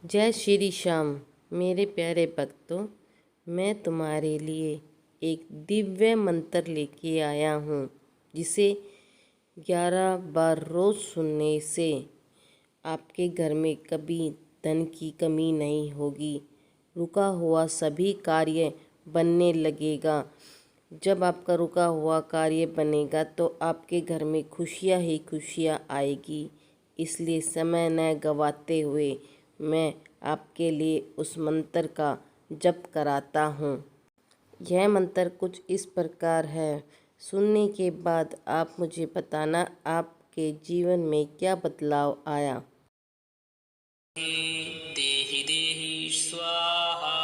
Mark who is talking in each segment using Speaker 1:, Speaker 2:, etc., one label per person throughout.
Speaker 1: जय श्री श्याम। मेरे प्यारे भक्तों, मैं तुम्हारे लिए एक दिव्य मंत्र लेके आया हूँ, जिसे 11 बार रोज़ सुनने से आपके घर में कभी धन की कमी नहीं होगी। रुका हुआ सभी कार्य बनने लगेगा। जब आपका रुका हुआ कार्य बनेगा तो आपके घर में खुशियाँ ही खुशियाँ आएगी। इसलिए समय न गवाते हुए मैं आपके लिए उस मंत्र का जप कराता हूँ। यह मंत्र कुछ इस प्रकार है। सुनने के बाद आप मुझे बताना आपके जीवन में क्या बदलाव आया।
Speaker 2: देहि देहि स्वाहा।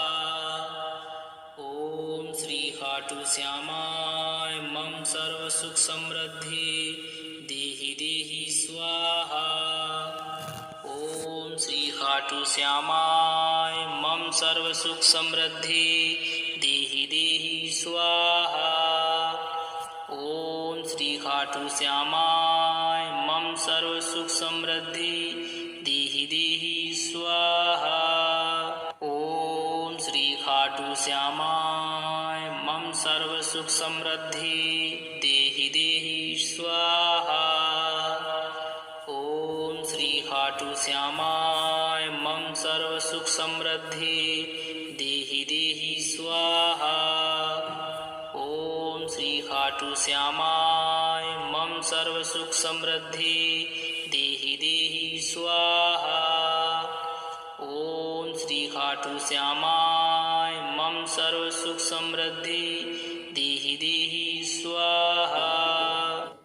Speaker 2: ओम श्री खाटू श्यामाय मम सर्व सुख समृद्धि देहि देहि स्वाहा। ओम श्री खाटू श्यामाय मम सर्व सुख समृद्धि देहि देहि स्वाहा। ओम श्री खाटू श्यामाय मम सर्व सुख समृद्धि देहि देहि स्वाहा। ओम श्री खाटू श्यामाय मम सर्व सुख समृद्धि देहि देहि स्वाहा। ओम श्री खाटू श्यामाय मम सर्व सुख समृद्धि देहि देहि स्वाहा। ओम श्री खाटू श्यामाय मम सर्व सुख समृद्धि देहि देहि स्वाहा। ओम श्री खाटू श्यामाय मम सर्व सुख समृद्धि देहि देहि स्वाहा।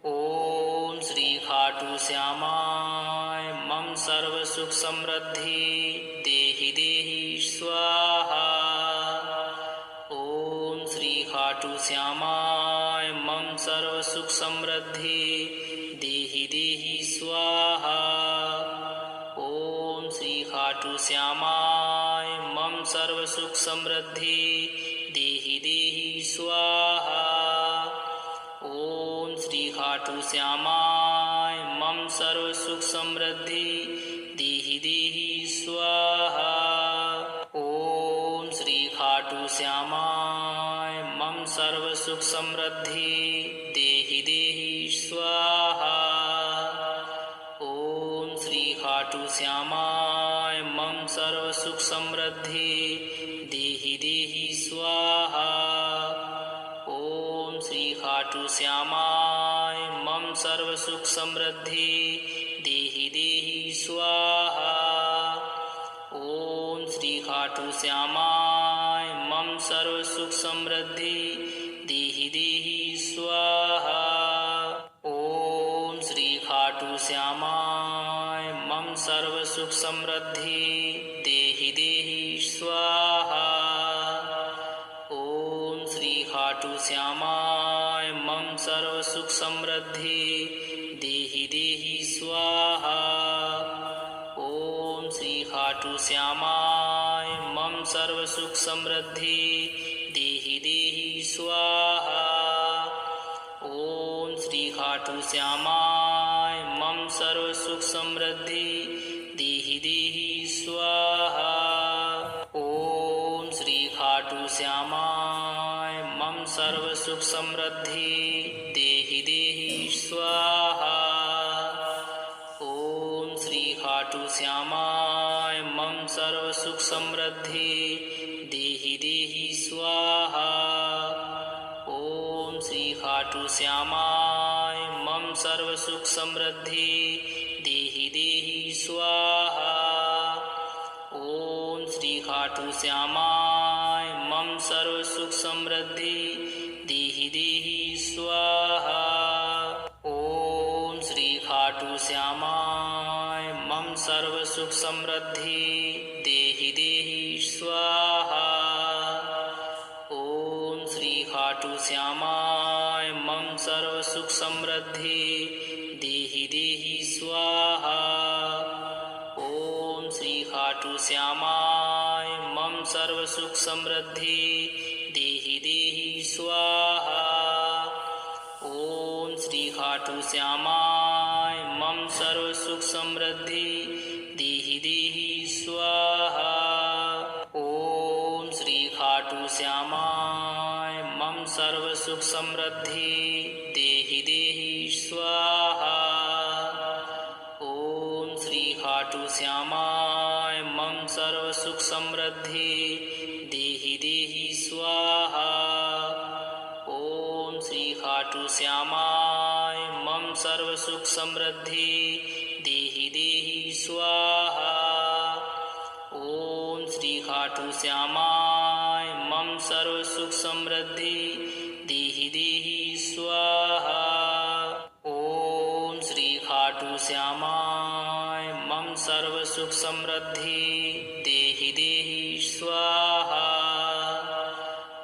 Speaker 2: ओम श्री खाटू श्यामाय मम सर्व सुख समृद्धि देहि देहि स्वाहा। ओम श्री खाटू श्यामाय मम सर्व सुख समृद्धि देहि देहि स्वाहा। ओम श्री खाटू श्यामाय मम सर्व सुख समृद्धि देहि देहि स्वाहा। ओम श्री खाटू श्यामाय मम सर्व सुख समृद्धि देहि देहि स्वाहा। ओम श्री खाटू श्यामाय मम सर्व सुख समृद्धि देहि देहि स्वाहा। ओम श्री खाटू श्यामाय मम सर्व सुख समृद्धि देहि देहि स्वाहा। ओम श्री खाटू श्यामाय मम सर्व सुख समृद्धि देहि देहि स्वाहा। ओम श्री खाटू श्यामाय मम सर्व सुख समृद्धि देहि देहि स्वाहा। ओम श्री खाटू श्यामाय मम सर्व सुख समृद्धि देहि देहि स्वाहा। ओम श्री खाटू श्यामाय मम सर्व सुख समृद्धि देहि देहि स्वाहा। ओम श्री खाटू श्यामाय मम सर्व सुख समृद्धि देहि देहि स्वाहा। ओम श्री खाटू श्यामाय मम सर्व सुख समृद्धि देहि देहि स्वाहा। ओम श्री खाटू श्यामाय मम सर्व सुख समृद्धि देहि देहि स्वाहा। ओम श्री खाटू श्यामाय मम सर्व सुख समृद्धि देहि देहि स्वाहा। ओम श्री खाटू श्यामाय मम सर्व सुख समृद्धि देहि देहि स्वाहा। ओम श्री खाटू श्यामाय मम सर्व सुख समृद्धि देहि देहि स्वाहा। ओम श्री खाटू श्यामाय मम सर्व सुख समृद्धि देहि देहि स्वाहा। ओम श्री खाटू श्यामाय मम सर्व सुख समृद्धि देहि देहि स्वाहा। ओम श्री खाटू श्यामाय मम सर्व सुख समृद्धि देहि देहि स्वाहा। ओम श्री खाटू श्यामाय मम सर्व सुख समृद्धि देहि देहि स्वाहा। श्यामाय मम सर्व सुख समृद्धि देहि देहि स्वाहा। ओम श्री खाटू श्यामाय मम सर्व सुख समृद्धि देहि देहि स्वाहा। ओम श्री खाटू श्यामाय मम सर्व सुख समृद्धि देहि देहि स्वाहा। ओम श्री खाटू श्यामाय मम सर्व सुख समृद्धि देहि देहि स्वाहा। ओम श्री खाटू श्यामाय मम सर्व सुख समृद्धि देहि देहि स्वाहा।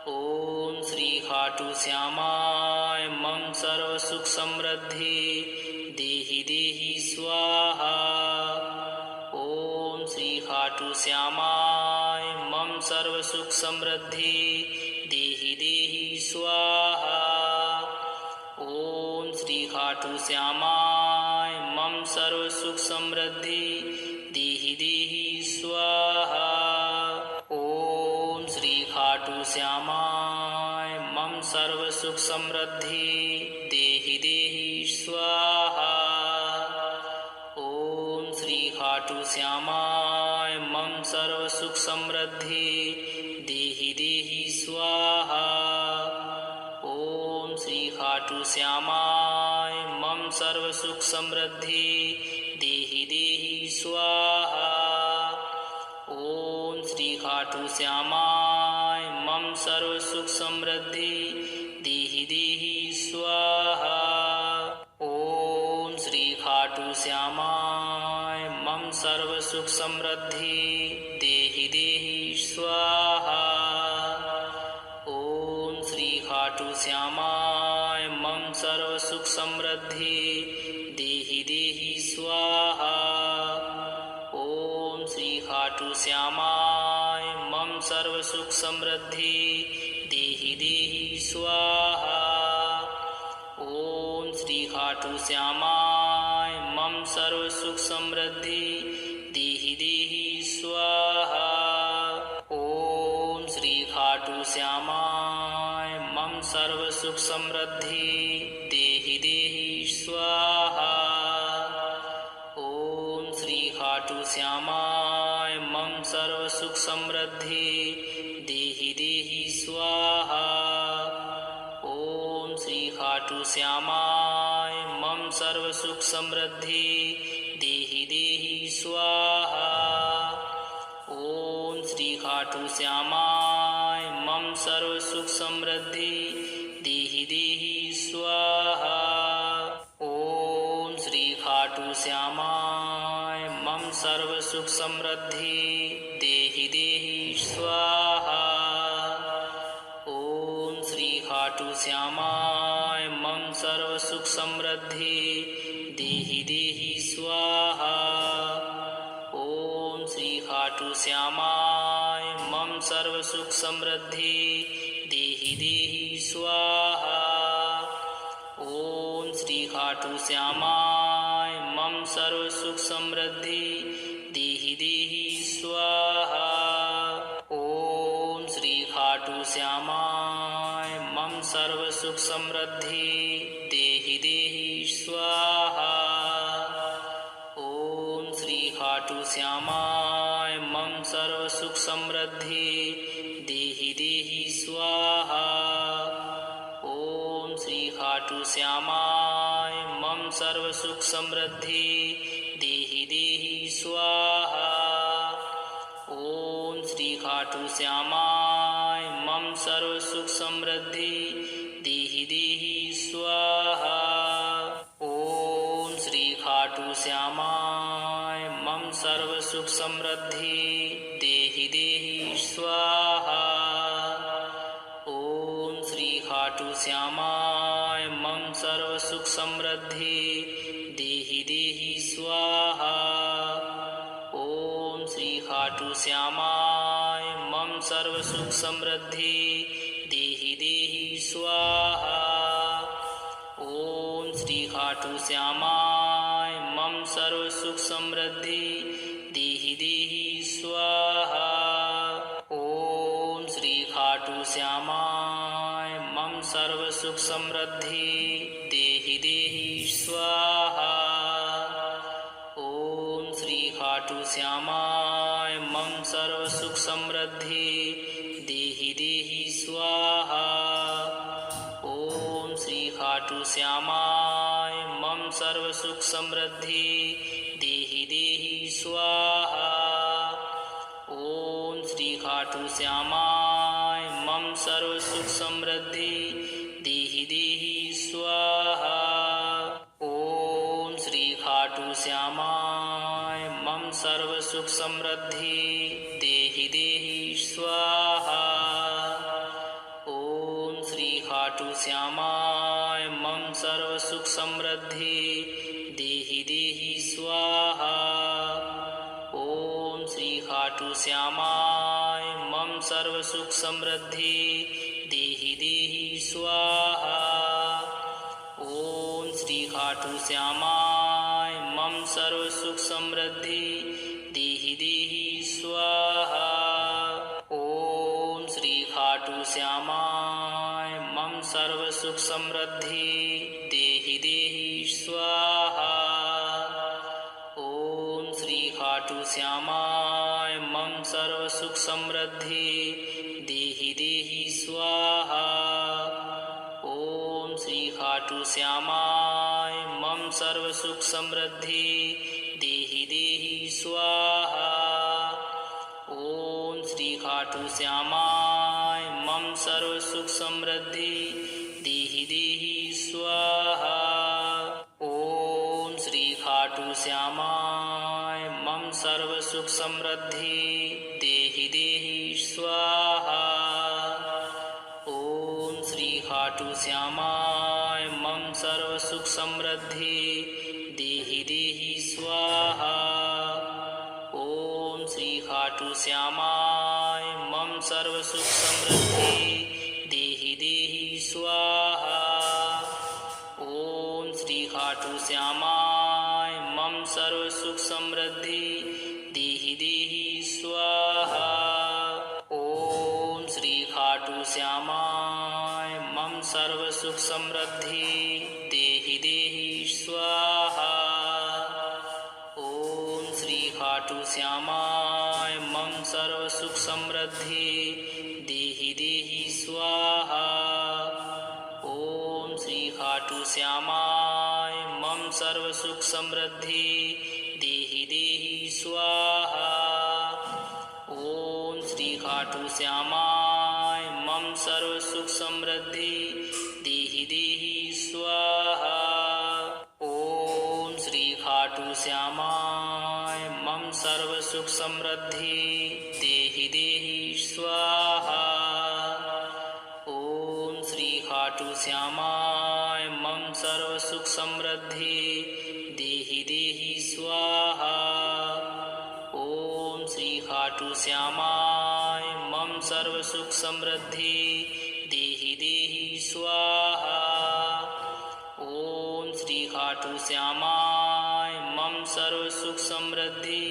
Speaker 2: ओम श्री खाटू श्यामाय मम सर्व सुख समृद्धि देहि देहि स्वाहा। ओम श्री खाटू श्यामाय मम सर्व सुख समृद्धि देहि देहि स्वाहा। ओम श्री खाटू श्यामाय मम सर्व सुख समृद्धि देहि देहि स्वाहा। ओम श्री खाटू श्यामाय मम सर्व सुख समृद्धि देहि देहि स्वाहा। ओम श्री खाटू श्यामाय मम सर्व सुख समृद्धि देहि देहि स्वाहा। ओम श्री खाटू श्यामाय मम सर्व सुख समृद्धि देहि देहि स्वाहा। ओम श्री खाटू श्यामाय मम सर्व सुख समृद्धि देहि देहि स्वाहा। ओम श्री खाटू श्यामाय मम सर्व सुख समृद्धि देहि देहि स्वाहा। ओम श्री खाटू श्यामाय मम सर्व सुख समृद्धि देहि देहि स्वाहा। ओम श्री खाटू श्यामाय मम सर्व सुख समृद्धि देहि देहि स्वाहा। ओम श्री खाटू श्यामाय मम सर्व सुख समृद्धि देहि देहि स्वाहा। ओम श्री खाटू श्यामाय मम सर्व सुख समृद्धि देहि देहि स्वाहा। ओम श्री खाटू श्यामाय मम सर्व सुख समृद्धि देहि देहि स्वाहा। ओम श्री खाटू श्यामाय मम सर्व सुख समृद्धि देहि देहि स्वाहा। ओम श्री खाटू श्यामाय मम सर्व सुख समृद्धि देहि देहि स्वाहा। ओम श्री खाटू श्यामाय मम सर्व सुख समृद्धि देहि देहि स्वाहा। ओम श्री खाटू श्यामाय मम सर्व सुख समृद्धि देहि देहि स्वाहा। ओम श्री खाटू श्यामाय मम सर्व सुख समृद्धि देहि देहि स्वाहा। ओम श्री खाटू श्यामाय मम सर्व सुख समृद्धि देहि देहि स्वाहा। ओम श्री खाटू श्यामाय मम सर्व सुख समृद्धि देहि देहि स्वाहा। ओम श्री खाटू श्यामाय मम सर्व सुख समृद्धि देहि देहि स्वाहा। ओम श्री खाटू श्यामाय मम सर्व सुख समृद्धि देहि देहि स्वाहा। ओम श्री खाटू श्यामाय मम सर्व सुख समृद्धि देहि देहि स्वाहा। ओम श्री खाटू श्यामाय मम सर्व सुख समृद्धि देहि देहि स्वाहा। ओम श्री खाटू श्यामाय मम सर्व सुख समृद्धि देहि देहि स्वाहा। ओम श्री खाटू श्यामाय मम सर्व सुख समृद्धि देहि देहि स्वाहा। ओम श्री खाटू श्यामाय मम सर्व सुख समृद्धि देहि देहि स्वाहा। ओम श्री खाटू सुख समृद्धि देहि देहि स्वाहा। ओम श्री खाटू श्यामाय मम सर्व सुख समृद्धि देहि देहि स्वाहा। ओम श्री खाटू श्यामाय मम सर्व सुख समृद्धि देहि देहि स्वाहा। ओम श्री खाटू श्यामाय मम सर्व सुख समृद्धि देहि देहि स्वाहा। ओम श्री खाटू श्यामाय मम सर्व सुख समृद्धि देहि देहि स्वाहा। ओम श्री खाटू श्यामाय मम सर्व सुख समृद्धि देहि देहि स्वाहा। ओम श्री खाटू श्यामाय मम सर्व सुख समृद्धि देहि देहि स्वाहा। ओम श्री खाटू श्यामाय मम सर्व सुख समृद्धि देहि देहि स्वाहा। ओम श्री खाटू श्यामाय मम सर्व सुख समृद्धि देहि देहि स्वाहा। ओम श्री खाटू श्यामाय मम सर्व सुख समृद्धि देहि देहि स्वाहा। ओम श्री खाटू श्यामाय मम सर्व सुख समृद्धि देहि देहि स्वाहा। ओम श्री खाटू श्यामाय मम सर्व सुख समृद्धि देहि देहि स्वाहा। ओम श्री खाटू श्यामाय मम सर्व सुख समृद्धि देहि देहि स्वाहा। ओम श्री खाटू श्यामाय मम सर्व सुख समृद्धि देहि देहि स्वाहा। ओम श्री खाटू श्यामाय मम सर्व सुख समृद्धि देहि देहि स्वाहा। ओम श्री खाटू श्यामाय मम सर्व सुख समृद्धि देहि देहि स्वाहा। ओम श्री खाटू श्यामाय मम सर्व सुख समृद्धि देहि देहि स्वाहा। ओम श्री खाटू श्यामाय मम सर्व सुख समृद्धि देहि देहि स्वाहा। ओम श्री खाटू श्यामाय मम सर्व सुख समृद्धि देहि देहि स्वाहा। ओम श्री खाटू श्यामाय मम सर्व सुख समृद्धि देहि देहि स्वाहा। ओम श्री खाटू श्यामाय मम सर्व सुख समृद्धि देहि देहि स्वाहा। ओम श्री खाटू श्यामाय मम सर्व सुख समृद्धि देहि देहि स्वाहा। ओम श्री खाटू श्यामाय मम सर्व सुख समृद्धि देहि देहि स्वाहा। ओम श्री खाटू श्यामाय मम सर्व सुख समृद्धि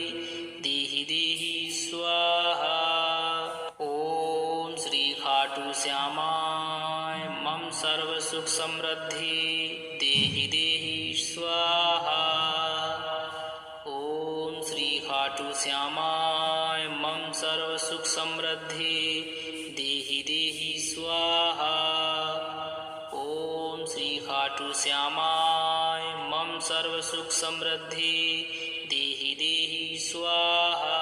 Speaker 2: देहि देहि स्वाहा। ओम श्री खाटू श्यामाय मम सर्व सुख समृद्धि देहि देहि स्वाहा। ओम श्री खाटू श्यामाय मम सर्व सुख समृद्धि देहि देहि स्वाहा। ओम श्री खाटू श्यामाय मम सर्व सुख समृद्धि देहि देहि स्वाहा।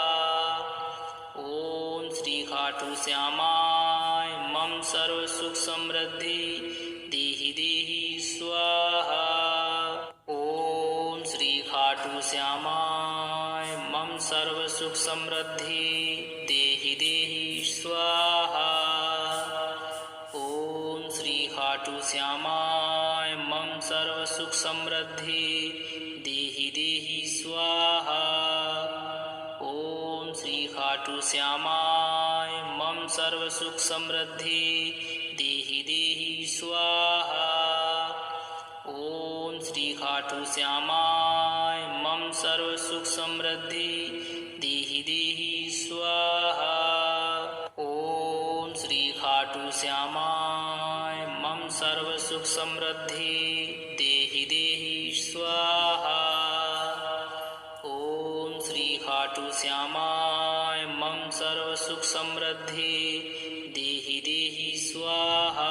Speaker 2: ओम श्री खाटू श्यामाय मम सर्व सुख समृद्धि देहि देहि स्वाहा। ओम श्री खाटू श्यामाय मम सर्व सुख समृद्धि देहि देहि स्वाहा। ओम श्री खाटू श्यामाय मम सर्व सुख समृद्धि देहि देहि स्वाहा। ओम श्री खाटू श्यामाय मम सर्व सुख समृद्धि देहि देहि स्वाहा। ओम श्री खाटू श्यामाय मम सर्व सुख समृद्धि देहि देहि स्वाहा। ओम श्री खाटू श्यामाय मम सर्व सर्व सुख समृद्धि देहि देहि स्वाहा। ओम श्री खाटू श्यामाय मम सर्व सुख समृद्धि देहि देहि स्वाहा।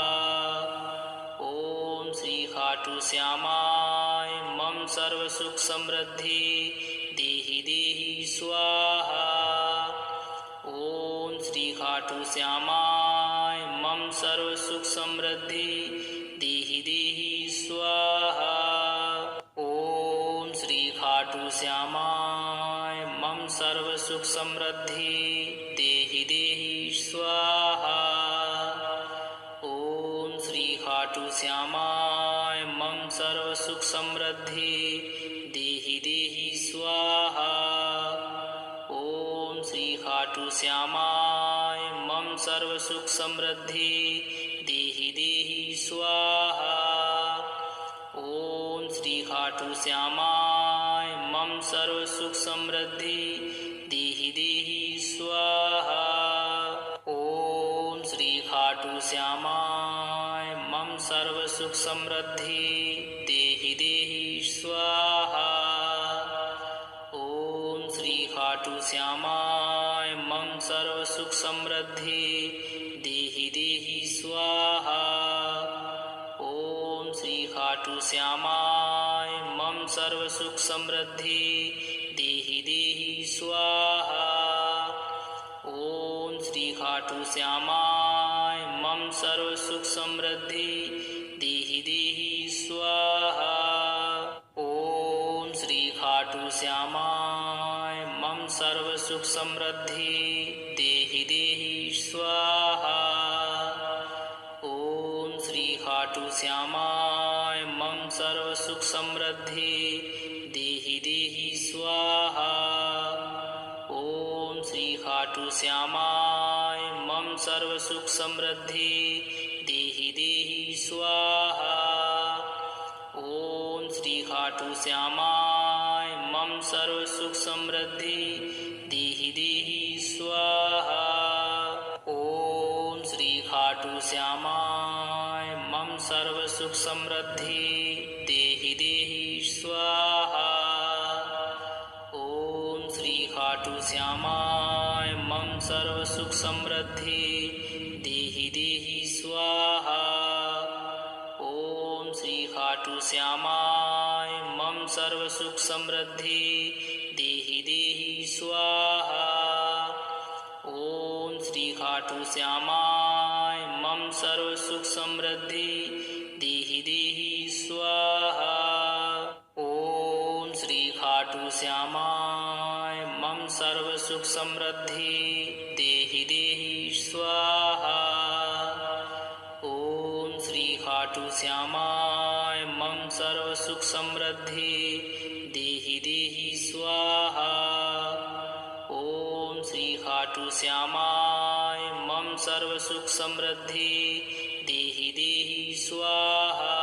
Speaker 2: ओम श्री खाटू श्यामाय मम सर्व सुख समृद्धि देहि देहि स्वाहा। ओम श्री खाटू श्यामाय मम सर्व सुख समृद्धि देहि देहि स्वाहा। ओम श्री खाटू श्यामाय मम सर्व सुख समृद्धि देहि देहि स्वाहा। ओम श्री खाटू श्यामाय मम सर्व सुख समृद्धि देहि देहि स्वाहा। ओम श्री खाटू श्यामाय मम सर्व सुख समृद्धि देहि देहि स्वाहा। ओम श्री खाटू श्यामाय मम सर्व सुख समृद्धि देहि देहि स्वाहा। ओम श्री खाटू श्यामाय मम सर्व सुख समृद्धि देहि देहि स्वाहा। ओम श्री खाटू श्यामाय मम सर्व सुख समृद्धि देहि देहि स्वाहा। ओम श्री खाटू श्यामाय मम सर्व सुख समृद्धि देहि देहि स्वाहा। ओम श्री खाटू श्यामाय मम सर्व सुख समृद्धि देहि देहि स्वाहा। ओम श्री खाटू श्यामाय मम सर्व सुख समृद्धि देहि देहि स्वाहा। ओम श्री खाटू श्यामाय मम सर्व सुख समृद्धि देहि देहि स्वाहा। ओम श्री खाटू श्यामाय मम सर्व सुख समृद्धि देहि देहि स्वाहा। ओम श्री खाटू श्यामाय मम सर्व सुख समृद्धि देहि देहि स्वाहा। ओम श्री खाटू श्यामाय मम सर्व सुख समृद्धि देहि देहि स्वाहा। ओम श्री खाटू श्यामाय मम सर्व सुख समृद्धि देहि देहि स्वाहा। ओम श्री खाटू श्यामाय मम सर्व सुख समृद्धि देहि देहि स्वाहा। ओम श्री खाटू श्यामाय मम सर्व सुख समृद्धि देहि देहि स्वाहा। ओम श्री खाटू श्यामाय मम सर्व सुख समृद्धि देहि देहि स्वाहा। ओम श्री खाटू श्यामाय मम सर्व सुख समृद्धि देहि देहि स्वाहा। ओम श्री खाटू श्यामाय मम सर्व सुख समृद्धि देहि देहि स्वाहा।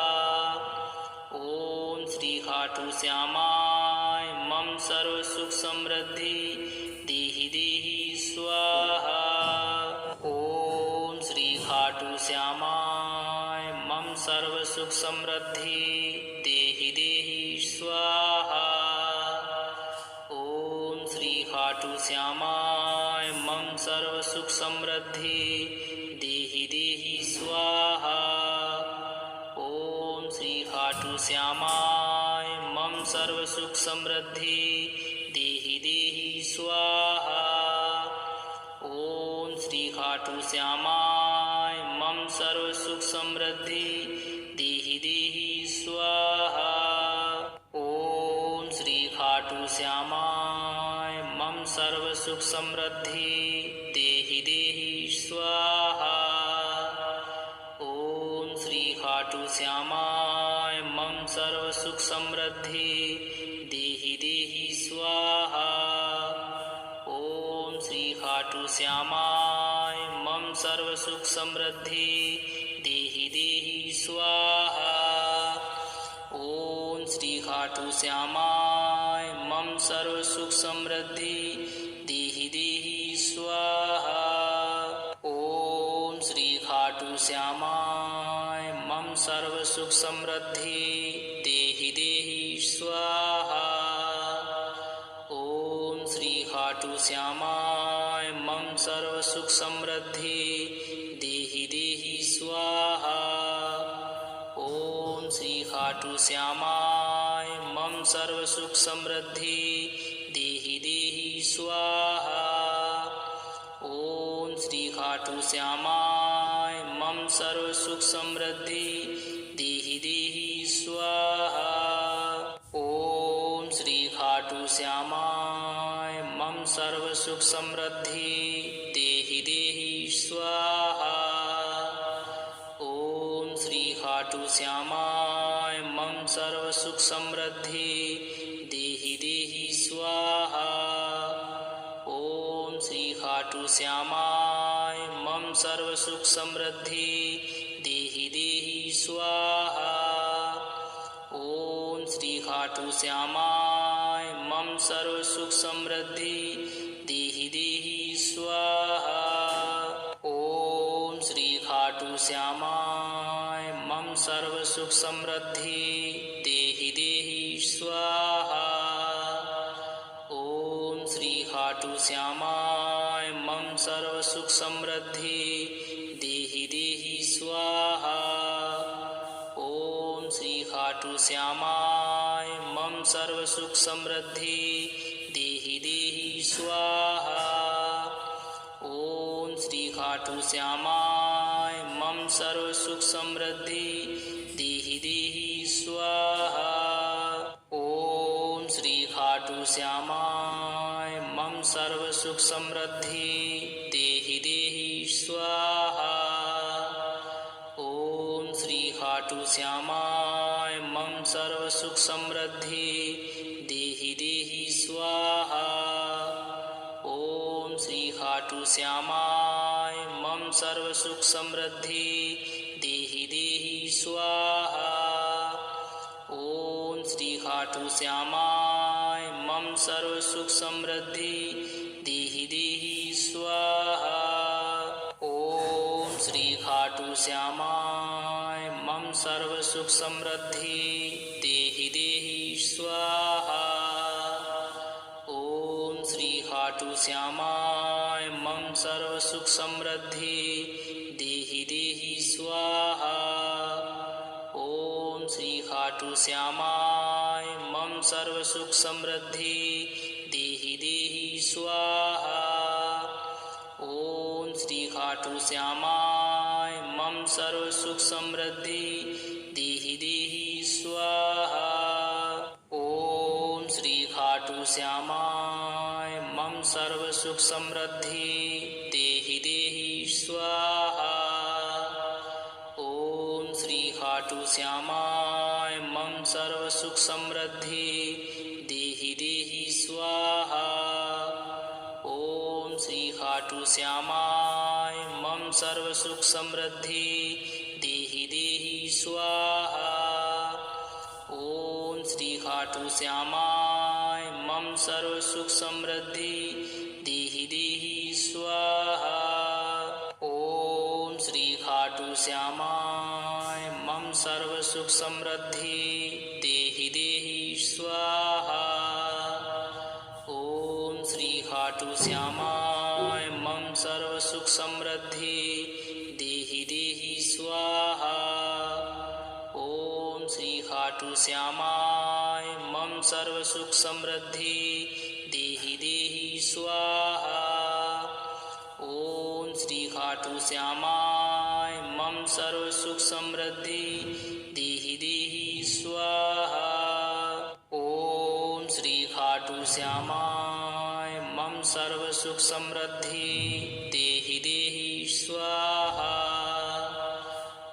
Speaker 2: ओम श्री खाटू श्यामाय मम सर्व सुख समृद्धि देहि देहि स्वाहा। ओम श्री खाटू श्यामाय मम सर्व सुख समृद्धि देहि देहि स्वाहा। ओम श्री खाटू श्यामाय मम सर्व सुख समृद्धि देहि देहि स्वाहा। ओम श्री खाटू श्यामाय मम सर्व सुख समृद्धि देहि देहि स्वाहा। ओम श्री खाटू श्यामाय मम सर्व सुख समृद्धि देहि देहि स्वाहा। ओम श्री खाटू श्यामाय मम सर्व सुख समृद्धि देहि देहि स्वाहा। ओम श्री खाटू श्यामाय मम सर्व सुख समृद्धि देहि देहि स्वाहा। ओम श्री खाटू श्यामाय मम सर्व सुख समृद्धि देहि देहि स्वाहा। ओम श्री खाटू श्यामाय मम सर्व सुख समृद्धि देहि देहि स्वाहा। ओम श्री खाटू श्यामाय मम सर्व सुख समृद्धि देहि देहि स्वाहा। ओम श्री खाटू श्यामाय मम सर्व सुख समृद्धि देहि देहि स्वाहा। ओम श्री खाटू श्यामाय मम सर्व सुख समृद्धि देहि देहि स्वाहा। ओम श्री खाटू श्यामाय मम सर्व सुख समृद्धि देहि देहि स्वाहा। ओम श्री खाटू श्यामाय मम सर्व सुख समृद्धि देहि देहि स्वाहा। ओम श्री खाटू श्यामाय मम सर्व सुख समृद्धि देहि देहि स्वाहा। ओम श्री खाटू श्यामाय मम सर्व सुख समृद्धि देहि देहि स्वाहा। ओम श्री खाटू श्यामाय मम सर्व सुख समृद्धि देहि देहि स्वाहा। ओम श्री खाटू श्यामाय मम सर्व सुख समृद्धि देहि देहि स्वाहा। ओम श्री खाटू श्यामाय मम सर्व सुख समृद्धि देहि देहि स्वाहा। ओम श्री खाटू श्यामाय मम सर्व सुख समृद्धि देहि देहि स्वाहा। ओम श्री खाटू श्यामाय मम सर्व सुख समृद्धि देहि देहि स्वाहा। ओम श्री खाटू श्यामाय मम सर्व सुख समृद्धि देहि देहि स्वाहा। ओम श्री खाटू श्यामाय मम सर्व सुख समृद्धि देहि देहि स्वाहा। ओम श्री खाटू श्यामाय मम सर्व सुख समृद्धि देहि देहि स्वाहा। ओम श्री खाटू श्यामाय मम सर्व सुख समृद्धि देहि देहि स्वाहा। ओम श्री खाटू श्यामाय मम सर्व सुख समृद्धि देहि देहि स्वाहा। ओम श्री खाटू श्यामाय मम सर्व सुख समृद्धि देहि देहि स्वाहा। ओम श्री खाटू श्यामाय मम सर्व सुख समृद्धि देहि देहि स्वाहा। ओम श्री खाटू श्यामाय मम सर्व सुख समृद्धि देहि देहि स्वाहा। ओम श्री खाटू श्यामाय मम सर्व सुख समृद्धि देहि देहि स्वाहा। ओम श्री खाटू श्यामाय मम सर्व सुख समृद्धि देहि देहि स्वाहा। ओम श्री खाटू श्यामाय मम सर्व सुख समृद्धि देहि देहि स्वाहा। ओम श्री खाटू श्यामाय मम सर्व सुख समृद्धि देहि देहि स्वाहा। ओम श्री खाटू श्यामाय मम सर्व सुख समृद्धि देहि देहि स्वाहा। ओम श्री खाटू श्यामाय मम सर्व सुख समृद्धि देहि देहि स्वाहा। ओम श्री खाटू श्यामाय मम सर्व सुख समृद्धि देहि देहि स्वाहा। ओम श्री खाटू श्यामाय मम सर्व सुख समृद्धि देहि देहि स्वाहा। ओम श्री खाटू श्यामाय मम सर्व सुख समृद्धि देहि देहि स्वाहा।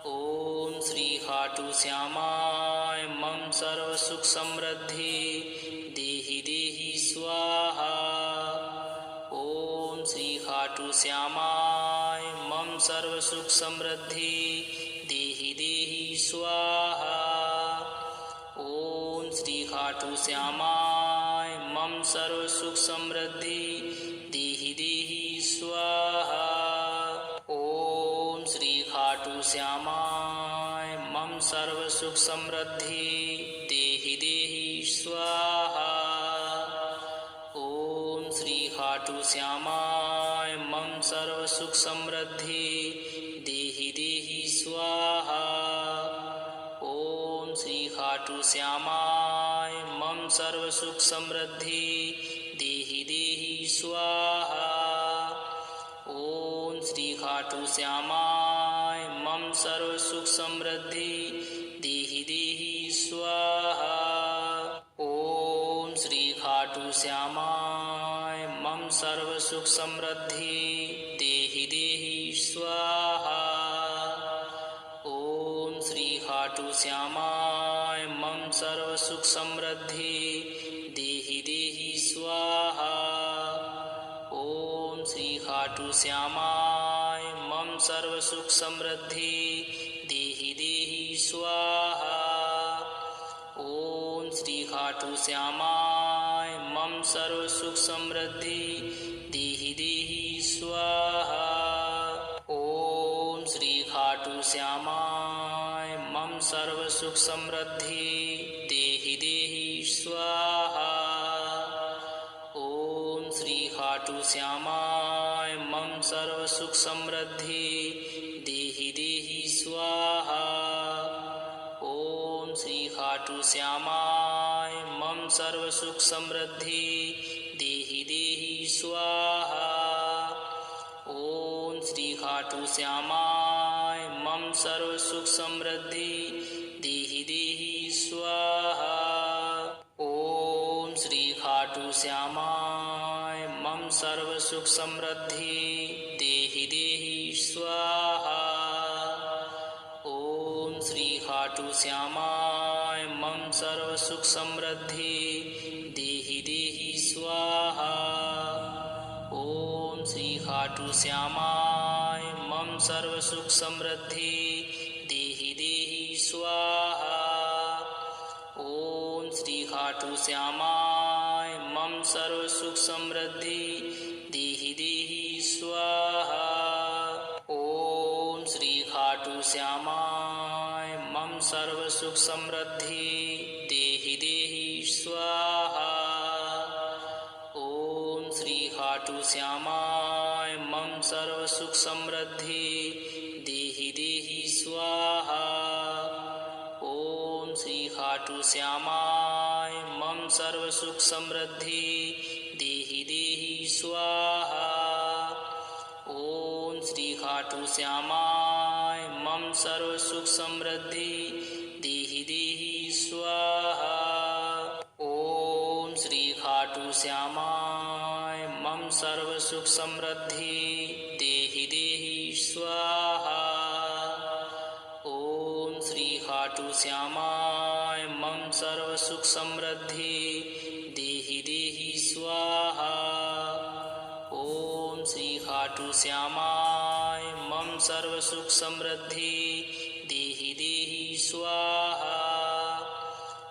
Speaker 2: ओम श्री खाटू श्यामाय मम सर्व सुख समृद्धि देहि देहि स्वाहा। ओम श्री खाटू श्यामाय मम सर्व सुख समृद्धि देहि देहि स्वाहा। ओम श्री खाटू श्यामाय मम सर्व सुख समृद्धि देहि देहि स्वाहा। ओम श्री खाटू श्यामाय मम सर्व सुख समृद्धि देहि देहि स्वाहा। ओम श्री खाटू श्यामाय मम सर्व सुख समृद्धि देहि देहि स्वाहा। ओम श्री खाटू श्यामाय मम सर्व सुख समृद्धि देहि देहि स्वाहा। ओम श्री खाटू श्यामाय मम सर्व सुख समृद्धि देहि देहि स्वाहा। ओम श्री खाटू श्यामाय मम सर्व सुख समृद्धि देहि देहि स्वाहा। ओम श्री खाटू श्यामाय मम सर्व सुख समृद्धि देहि देहि स्वाहा। ओम श्री खाटू श्यामाय मम सर्व सुख समृद्धि देहि देहि स्वाहा। ओम श्री खाटू श्यामाय मम सर्व सुख समृद्धि देहि देहि स्वाहा। ओम श्री खाटू श्यामाय मम सर्व सुख समृद्धि देहि देहि स्वाहा। ओम श्री खाटू श्यामाय मम सर्व सुख समृद्धि देहि देहि स्वाहा। ओम श्री खाटू श्यामाय मम सर्व सुख समृद्धि देहि देहि स्वाहा। ओम श्री खाटू श्यामाय मम सर्व सुख समृद्धि देहि देहि स्वाहा। ओम श्री खाटू श्यामाय मम सर्व सुख समृद्धि देहि देहि स्वाहा। ओम श्री खाटू श्यामाय मम सर्व सुख समृद्धि देहि देहि स्वाहा। ओम श्री खाटू श्यामाय मम सर्व सुख समृद्धि देहि देहि स्वाहा। ओम श्री खाटू श्यामाय मम सर्व सुख समृद्धि देहि देहि स्वाहा। ओम श्री खाटू श्यामाय मम सर्व सुख समृद्धि देहि देहि स्वाहा। ओम श्री खाटू श्यामाय मम सर्व सुख समृद्धि देहि देहि स्वाहा। ओम श्री खाटू श्यामाय मम सर्व सुख समृद्धि देहि देहि स्वाहा। ओम श्री खाटू श्यामाय मम सर्व सुख समृद्धि देहि देहि स्वाहा। ओम श्री खाटू श्यामाय मम सर्व सुख समृद्धि देहि देहि स्वाहा। ओम श्री खाटू श्यामाय मम सर्व सुख समृद्धि देहि देहि स्वाहा। ओम श्री खाटू श्यामाय मम सर्व सुख समृद्धि देहि देहि स्वाहा।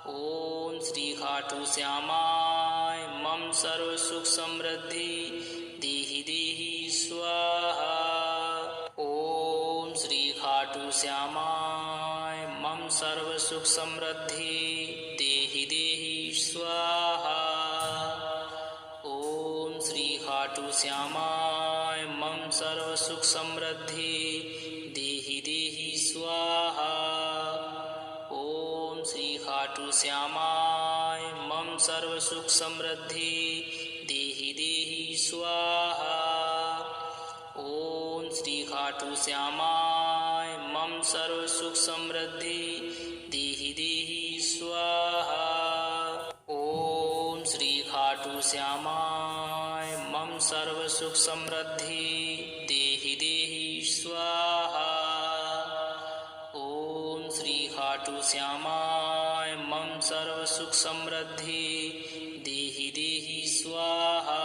Speaker 2: ओम श्री खाटू श्यामाय मम सर्व सुख समृद्धि देहि देहि स्वाहा। ओम श्री खाटू श्यामाय मम सर्व सुख समृद्धि देहि देहि स्वाहा। ओम श्री खाटू श्यामाय मम सर्व सुख समृद्धि देहि देहि स्वाहा। ओम श्री खाटू श्यामाय मम सर्व सुख समृद्धि देहि देहि स्वाहा। ओम श्री खाटू श्यामाय मम सर्व सुख समृद्धि देहि देहि स्वाहा। ओम श्री खाटू श्यामाय मम सर्व सुख समृद्धि देहि देहि स्वाहा। ओम श्री खाटू श्यामाय मम सर्व सुख समृद्धि देहि देहि स्वाहा।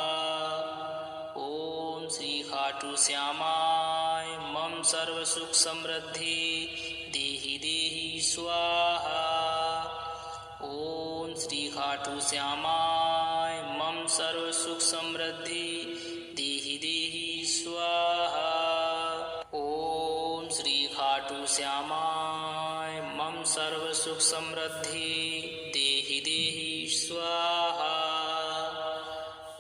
Speaker 2: ओम श्री खाटू श्यामाय मम सर्व सुख समृद्धि देहि देहि स्वाहा। ओम श्री खाटू श्यामाय मम सर्व सुख समृद्धि देहि देहि स्वाहा। ओम श्री खाटू श्यामाय मम सर्व सुख समृद्धि देहि देहि स्वाहा।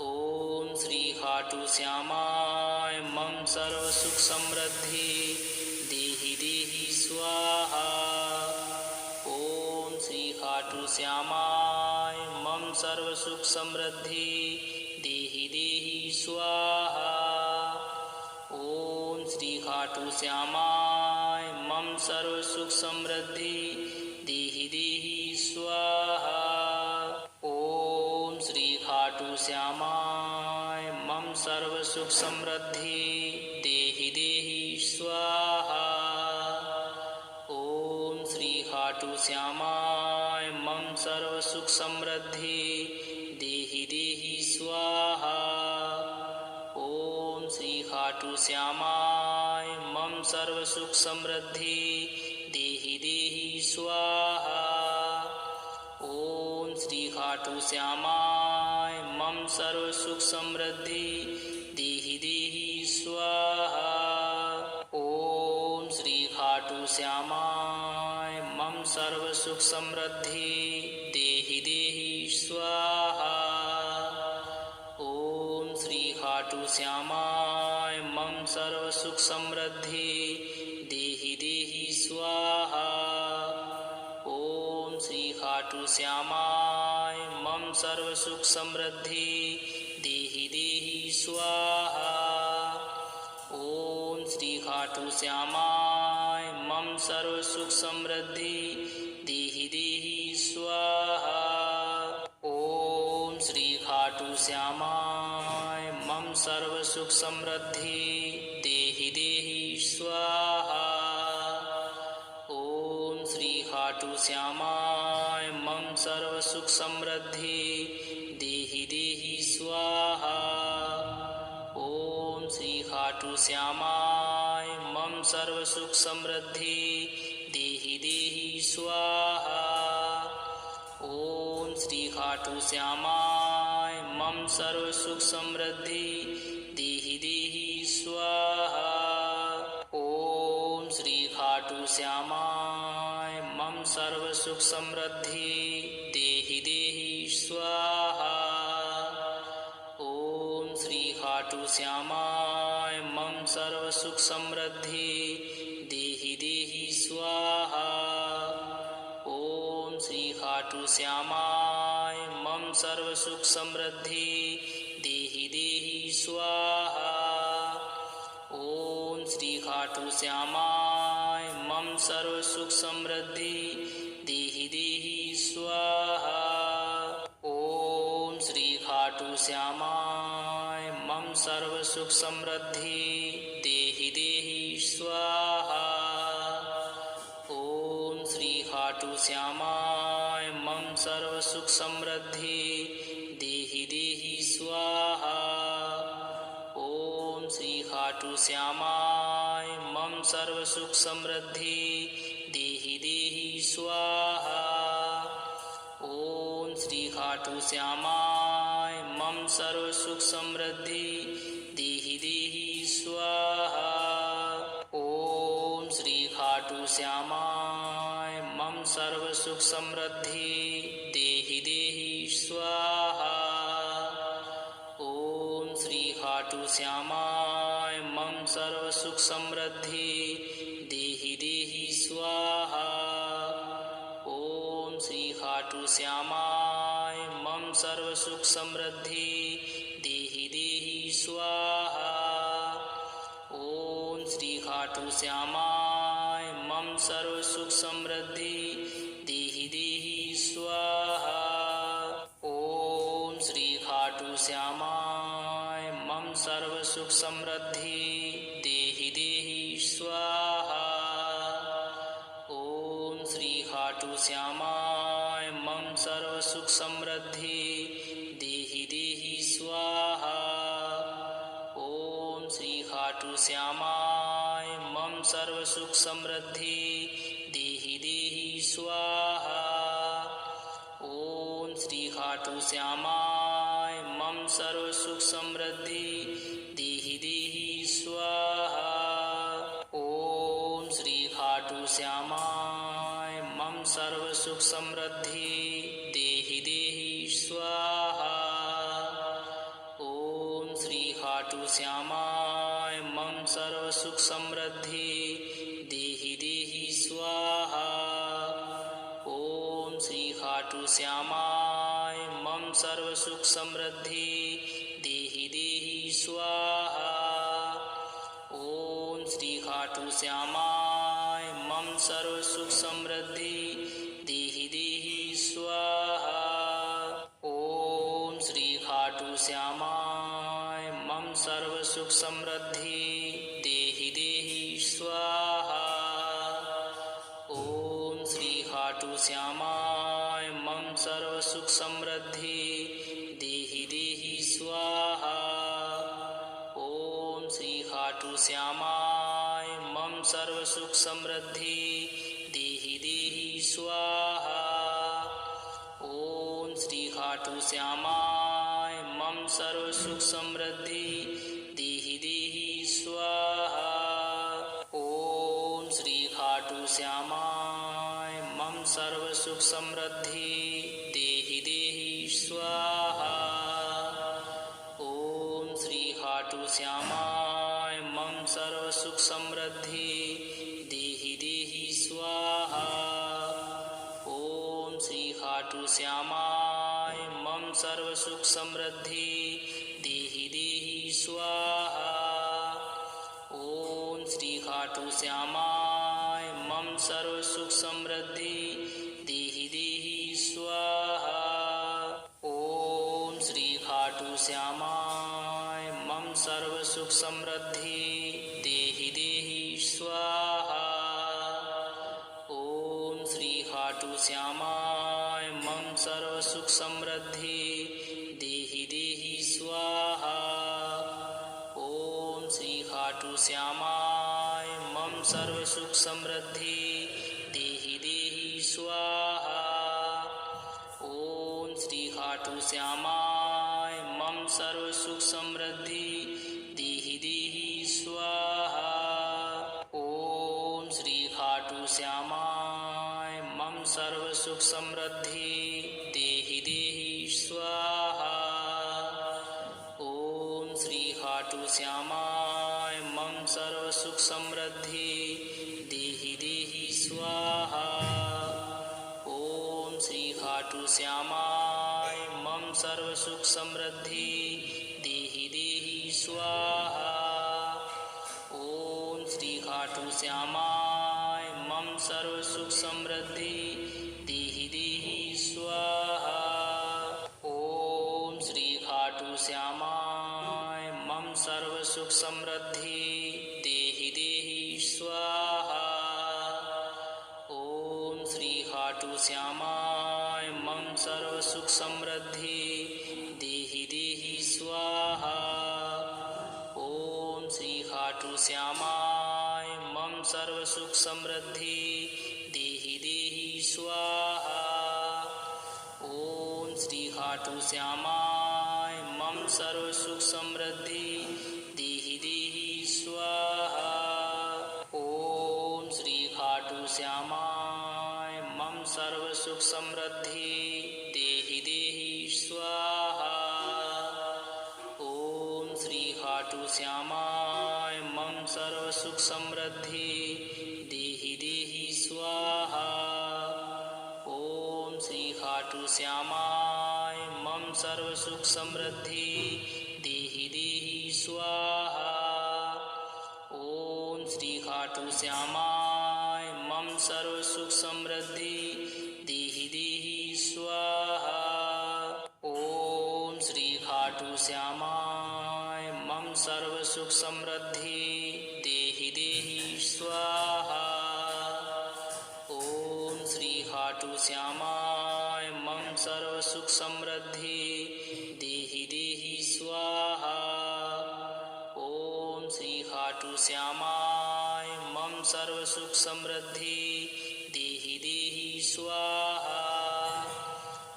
Speaker 2: ओम श्री खाटू श्यामाय मम सर्व सुख समृद्धि देहि देहि स्वाहा। ओम श्री खाटू श्यामाय मम सर्व सुख समृद्धि देहि देहि स्वाहा। ओम श्री खाटू श्यामाय मम सर्व सुख समृद्धि देहि देहि स्वाहा। ओम श्री खाटू श्यामाय मम सर्व सुख समृद्धि देहि देहि स्वाहा। ओम श्री खाटू श्यामाय मम सर्व सुख समृद्धि देहि देहि स्वाहा। ओम श्री खाटू श्यामाय मम सर्व सुख समृद्धि देहि देहि स्वाहा। ओम श्री खाटू श्यामाय मम सर्व सुख समृद्धि देहि देहि स्वाहा। ओम श्री खाटू श्यामाय मम सर्व सुख समृद्धि देहि देहि स्वाहा। ओम श्री खाटू श्यामाय मम सर्व सुख समृद्धि देहि देहि स्वाहा। ओम श्री खाटू श्यामाय मम सर्व सुख समृद्धि देहि देहि स्वाहा। ओम श्री खाटू श्यामाय मम सर्व सुख समृद्धि देहि देहि स्वाहा। ओम श्री खाटू श्यामाय मम सर्व सुख समृद्धि देहि देहि स्वाहा। ओम श्री खाटू श्यामाय मम सर्व सुख समृद्धि देहि देहि स्वाहा। ओम श्री खाटू श्यामाय मम सर्व सुख समृद्धि देहि देहि स्वाहा। ओम श्री खाटू श्यामाय मम सर्व सुख समृद्धि देहि देहि स्वाहा। ओम श्री खाटू श्यामाय मम सर्व सुख समृद्धि देहि देहि स्वाहा। ओम श्री खाटू श्यामाय मम सर्व सुख समृद्धि देहि देहि स्वाहा। ओम श्री खाटू श्यामाय मम सर्व सुख समृद्धि देहि देहि स्वाहा। ओम श्री खाटू श्यामाय मम सर्व सुख समृद्धि देहि देहि स्वाहा। ओम श्री खाटू श्यामाय मम सर्व सुख समृद्धि देहि देहि स्वाहा। ओम श्री खाटू श्यामाय मम सर्व सुख समृद्धि देहि देहि स्वाहा। ओम श्री खाटू श्यामाय मम सर्व सुख समृद्धि देहि देहि स्वाहा। ओम श्री खाटू श्यामाय मम सर्व सुख समृद्धि देहि देहि स्वाहा। ओम श्री खाटू श्यामाय मम सर्व सुख समृद्धि देहि देहि स्वाहा। ओम श्री खाटू श्यामाय मम सर्व सुख समृद्धि देहि देहि स्वाहा। ओम श्री खाटू श्यामाय मम सर्व सुख समृद्धि देहि देहि स्वाहा। ओम श्री खाटू श्यामाय मम सर्व सुख समृद्धि देहि देहि स्वाहा। ओम श्री खाटू श्यामाय मम सर्व सुख समृद्धि देहि देहि स्वाहा। ओम श्री खाटू श्यामाय मम सर्व सुख समृद्धि देहि देहि स्वाहा। ओम श्री खाटू श्यामाय मम सर्व सुख समृद्धि देहि देहि स्वाहा। ओम श्री खाटू श्यामाय मम सर्व सुख समृद्धि देहि देहि स्वाहा। ओम श्री खाटू श्यामाय मम सर्व सुख समृद्धि देहि देहि स्वाहा। ओम श्री खाटू श्यामाय मम सर्व सुख समृद्धि देहि देहि स्वाहा। ओम श्री खाटू श्यामाय मम सर्व सुख समृद्धि देहि देहि स्वाहा। ओम श्री खाटू श्यामाय मम सर्व सुख समृद्धि देहि देहि स्वाहा। ओम श्री खाटू श्यामाय मम सर्व सुख समृद्धि देहि देहि स्वाहा। ओम श्री खाटू श्यामाय मम सर्व सुख समृद्धि देहि देहि स्वाहा। ओम श्री खाटू श्यामाय मम सर्व सुख समृद्धि देहि देहि स्वाहा। ओम श्री खाटू श्यामाय मम सर्व सुख समृद्धि देहि देहि स्वाहा। ओम श्री खाटू श्यामाय मम सर्व सुख समृद्धि देहि देहि स्वाहा। ओम श्री खाटू श्यामाय मम सर्व सुख समृद्धि देहि देहि स्वाहा। ओम श्री खाटू श्यामाय मम सर्व सुख समृद्धि देहि देहि स्वाहा। ओम श्री खाटू श्यामाय मम सर्व सुख समृद्धि देहि देहि स्वाहा। ओम श्री खाटू श्यामाय मम सर्व सुख समृद्धि देहि देहि स्वाहा। ओम श्री खाटू श्यामाय मम सर्व सुख समृद्धि देहि देहि स्वाहा। ओम श्री खाटू श्यामाय मम सर्व सुख समृद्धि देहि देहि स्वाहा। ओम श्री खाटू श्यामाय मम सर्व सुख समृद्धि देहि देहि स्वाहा। ओम श्री खाटू श्यामाय मम सर्व सुख समृद्धि देहि देहि स्वाहा। ओम श्री खाटू श्यामाय मम सर्व सुख समृद्धि देहि देहि स्वाहा। ओम श्री खाटू श्यामाय मम सर्व सुख समृद्धि देहि देहि स्वाहा। ओम श्री खाटू श्यामाय मम सर्व सुख समृद्धि देहि देहि स्वाहा। ओम श्री खाटू श्यामाय मम सर्व सुख समृद्धि देहि देहि स्वाहा। ओम श्री खाटू श्यामाय मम सर्व सुख समृद्धि देहि देहि स्वाहा। ओम श्री खाटू श्यामाय मम सर्व सुख समृद्धि देहि देहि स्वाहा। ओम श्री खाटू श्यामाय मम सर्व सुख समृद्धि देहि देहि स्वाहा। ओम श्री खाटू श्यामाय मम सर्व सुख समृद्धि देहि देहि स्वाहा। ओम श्री खाटू श्यामाय मम सर्व सुख समृद्धि देहि देहि स्वाहा। ओम श्री खाटू श्यामाय मम सर्व सुख समृद्धि देहि देहि स्वाहा। ओम श्री खाटू श्यामाय मम सर्व सुख समृद्धि देहि देहि स्वाहा। ओम श्री खाटू श्यामाय मम सर्व सुख समृद्धि देहि देहि स्वाहा। ओम श्री खाटू श्यामाय मम सर्व सुख समृद्धि देहि देहि स्वाहा। ओम श्री खाटू श्यामाय मम सर्व सुख समृद्धि देहि देहि स्वाहा।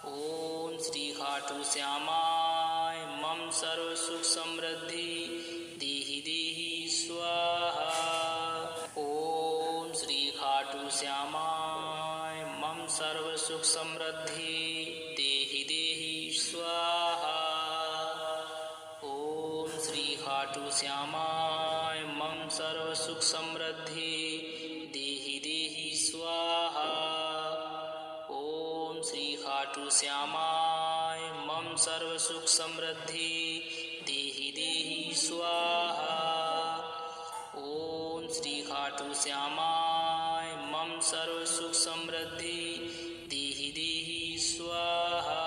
Speaker 2: ओम श्री खाटू श्यामाय मम सर्व सुख समृद्धि देहि देहि स्वाहा। ओम श्री खाटू श्यामाय मम सर्व सुख समृद्धि देहि देहि स्वाहा। ओम श्री खाटू श्यामाय मम सर्व सुख समृद्धि देहि देहि स्वाहा। ओम श्री खाटू श्यामाय मम सर्व सुख समृद्धि देहि देहि स्वाहा। ओम श्री खाटू श्यामाय मम सर्व सुख समृद्धि देहि देहि स्वाहा।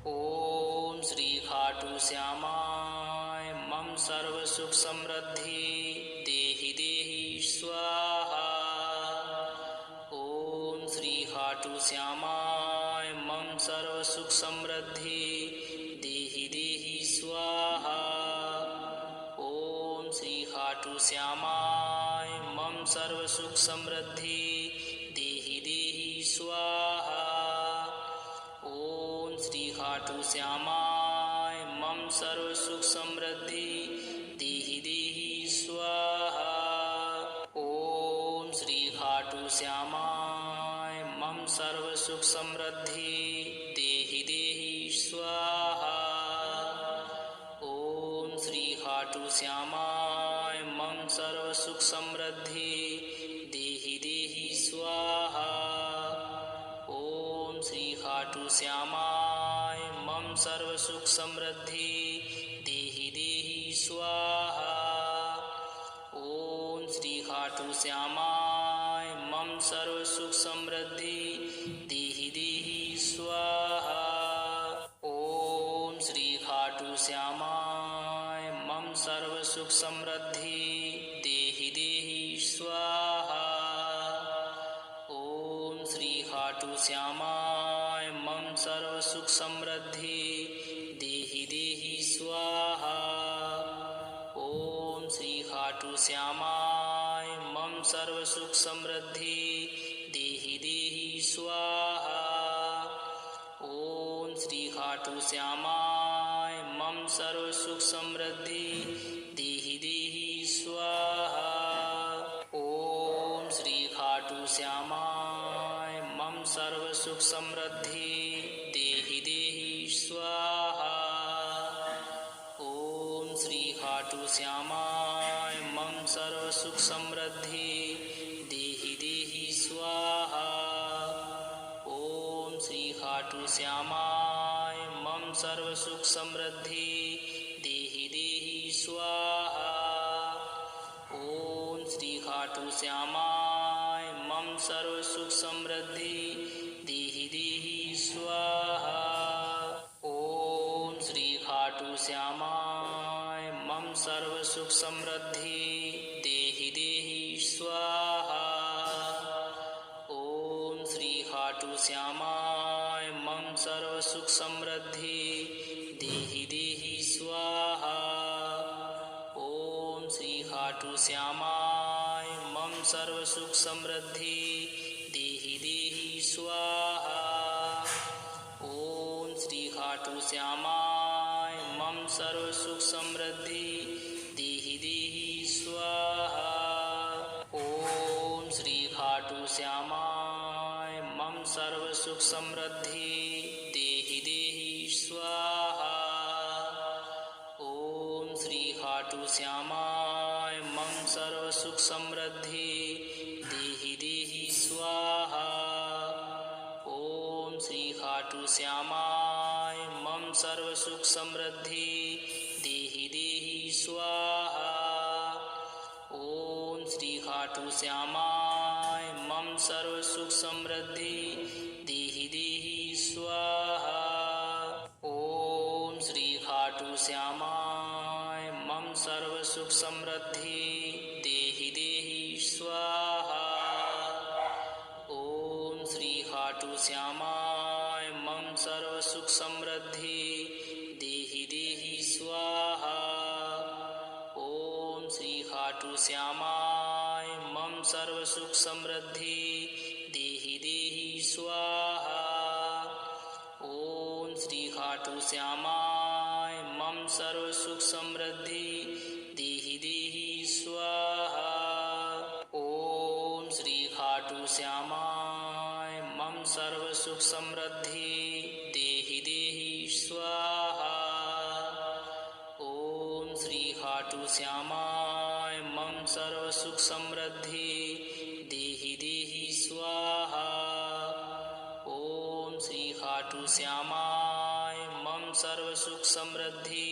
Speaker 2: ओम श्री खाटू श्यामाय मम सर्व सुख समृद्धि देहि देहि स्वाहा। ओम श्री खाटू श्यामाय मम सर्व सुख समृद्धि देहि देहि स्वाहा। ओम श्री खाटू श्यामाय मम सर्व सुख समृद्धि देहि देहि स्वाहा। ओम श्री खाटू श्यामाय मम सर्व सुख समृद्धि देहि देहि स्वाहा। ओम श्री खाटू श्यामाय मम सर्व सुख समृद्धि देहि देहि स्वाहा। ओम श्री खाटू श्यामाय मम सर्व सुख समृद्धि देहि देहि स्वाहा। ओम श्री खाटू श्यामाय मम सर्व सुख समृद्धि देहि देहि स्वाहा। ओम श्री खाटू श्यामाय मम सर्व सुख समृद्धि देहि देहि स्वाहा। ओम श्री खाटू श्यामाय मम सर्व सुख समृद्धि देहि देहि स्वाहा। ओम श्री खाटू श्यामाय मम सर्व सुख समृद्धि देहि देहि स्वाहा। ओम श्री खाटू श्यामाय मम सर्व सुख समृद्धि देहि देहि स्वाहा। ओम श्री खाटू श्यामाय मम सर्व सुख समृद्धि देहि देहि स्वाहा। ओम श्री खाटू श्यामाय मम सर्व सुख समृद्धि देहि देहि स्वाहा। ओम श्री खाटू श्यामाय मम सर्व सुख समृद्धि देहि देहि स्वाहा। ओम श्री खाटू श्यामाय मम सर्व सुख समृद्धि देहि देहि स्वाहा। ओम श्री खाटू श्यामाय मम सर्व सुख समृद्धि देहि देहि स्वाहा। ओम श्री खाटू श्यामाय मम सर्व सुख समृद्धि देहि देहि स्वाहा। ओम श्री खाटू श्यामाय मम सर्व सुख समृद्धि देहि देहि स्वाहा। ओम श्री खाटू श्यामाय मम सर्व सुख समृद्धि देहि देहि स्वाहा। ओम श्री खाटू श्यामाय मम सर्व सुख समृद्धि देहि देहि स्वाहा। ओम श्री खाटू श्यामाय मम सर्व सुख समृद्धि देहि देहि स्वाहा। ओम श्री खाटू श्यामाय मम सर्व सुख समृद्धि देहि देहि स्वाहा। ओम श्री खाटू श्यामाय मम सर्व सुख समृद्धि देहि देहि स्वाहा। ओम श्री खाटू श्यामाय मम सर्व सुख समृद्धि देहि देहि स्वाहा। ओम श्री खाटू श्यामाय मम सर्व सुख समृद्धि देहि देहि स्वाहा। ओम श्री खाटू श्यामाय मम सर्व सुख समृद्धि देहि देहि स्वाहा। ओम श्री खाटू श्यामाय मम सर्व सुख समृद्धि देहि देहि स्वाहा। ओम श्री खाटू श्यामाय मम सर्व सुख समृद्धि देहि देहि स्वाहा। ओम श्री खाटू श्यामाय मम सर्व सुख समृद्धि देहि देहि स्वाहा। ओम श्री खाटू श्यामाय मम सर्व सुख समृद्धि देहि देहि स्वाहा। ओम श्री खाटू श्यामाय मम सर्व सुख समृद्धि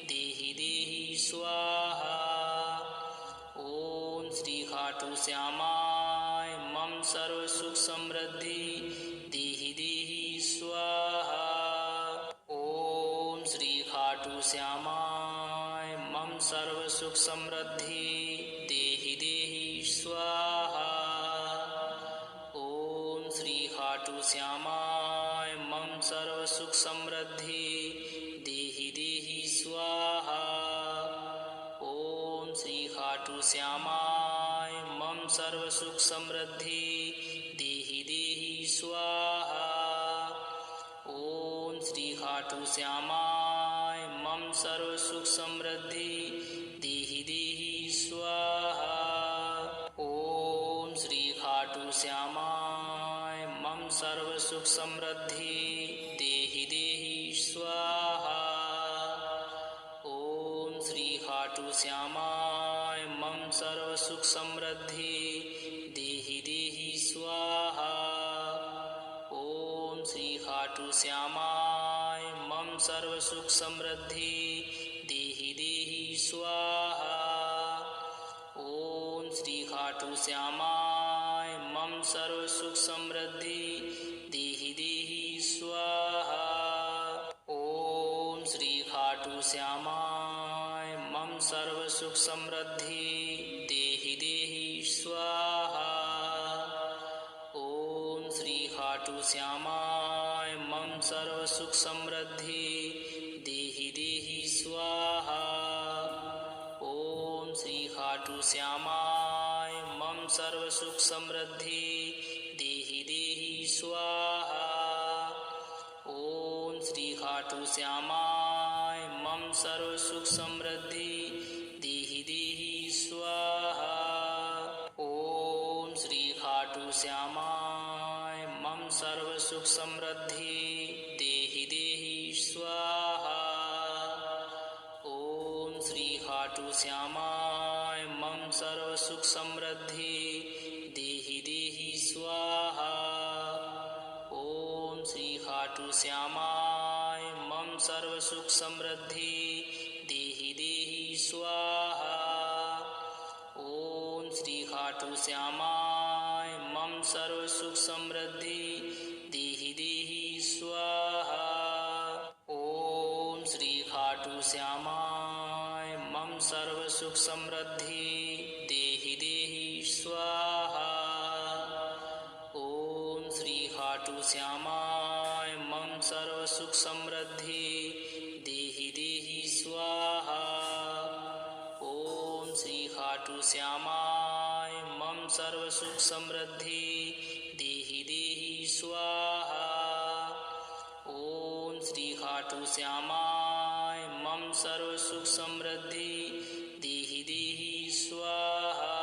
Speaker 2: देहि देहि स्वाहा। ओम श्री खाटू श्यामाय मम सर्व सुख समृद्धि देहि देहि स्वाहा। ओम श्री खाटू श्यामाय मम सर्व सुख समृद्धि देहि देहि स्वाहा। ओम श्री खाटू श्यामाय मम सर्व सुख समृद्धि देहि देहि स्वाहा। ओम श्री खाटू श्यामाय मम सर्व सुख समृद्धि देहि देहि स्वाहा। ओम श्री खाटू श्यामाय मम सर्व सुख समृद्धि देहि देहि स्वाहा। ओम श्री खाटू श्यामाय मम सर्व सुख समृद्धि देहि देहि स्वाहा। ओम श्री खाटू श्यामाय मम सर्व सुख समृद्धि देहि देहि स्वाहा। ओम श्री खाटू श्यामाय मम सर्व सुख समृद्धि देहि देहि स्वाहा। ओम श्री खाटू श्यामाय मम सर्व सुख समृद्धि देहि देहि स्वाहा। ओम श्री खाटू श्यामाय मम सर्व सुख समृद्धि देहि देहि स्वाहा। ओम श्री खाटू श्यामाय मम सर्व सुख समृद्धि देहि देहि स्वाहा। ओम श्री खाटू श्यामाय मम सर्व सुख समृद्धि देहि देहि स्वाहा। ओम श्री खाटू श्यामाय मम सर्व सुख समृद्धि देहि देहि स्वाहा। ओम श्री खाटू श्यामाय मम सर्व सुख समृद्धि देहि देहि स्वाहा। ओम श्री खाटू श्यामाय मम सर्व सुख समृद्धि देहि देहि स्वाहा। ओम श्री खाटू श्यामाय मम सर्व सुख समृद्धि देहि देहि स्वाहा। ओम श्री खाटू श्यामाय मम सर्व सुख समृद्धि देहि देहि स्वाहा। ओम श्री खाटू श्यामाय मम सर्व सुख समृद्धि देहि देहि स्वाहा। ओम श्री खाटू श्यामाय मम सर्व सुख समृद्धि देहि देहि स्वाहा। ओम श्री खाटू श्यामाय मम सर्व सुख समृद्धि देहि देहि स्वाहा। ओम श्री खाटू श्यामाय मम सर्व सुख समृद्धि देहि देहि स्वाहा।